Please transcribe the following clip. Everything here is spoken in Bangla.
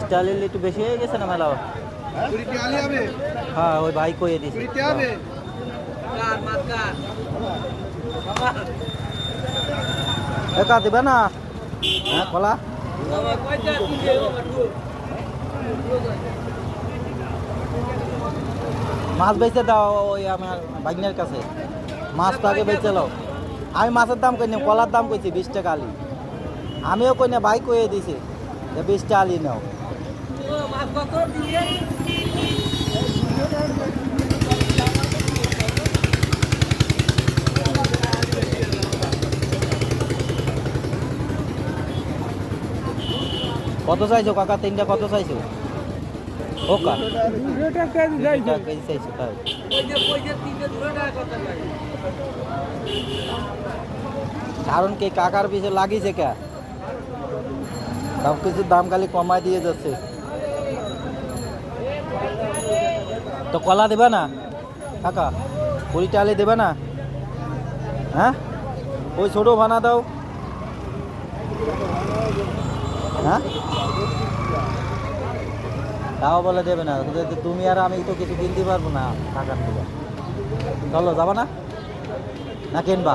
স্টাইল একটু বেশি হয়ে গেছে না মেলা? হ্যাঁ ওই ভাই কইয়ে দিছে। একা দিবে না? হ্যাঁ কলা মাছ বেচে দাও ওই আমার ভাগ্নের কাছে। মাছ তো আগে বেচে লাও। আমি মাছের দাম কই না, কলার দাম কইছি 20 টাকা আলি। আমিও কই না, ভাই কইয়ে দিছে 20 টাকা আলি নাও। কত চাইছো কাকা? তিনটা কত চাইছো? ওকা 200 টাকা কেজি চাইছো তাই? কারণ কি কাকার পিছনে লাগিয়েছে কে? সব কিছুর দাম খালি কমায় দিয়ে যাচ্ছে। তো কলা দেবে না কাকা? 20 টাকা দেবে না? হ্যাঁ ওই ছোটো ভানা দাও। হ্যাঁ তাও বলে দেবে না। তুমি আর আমি তো কিছু কিনতে পারবো না টাকার থেকে। চলো যাবা না? না কিনবা?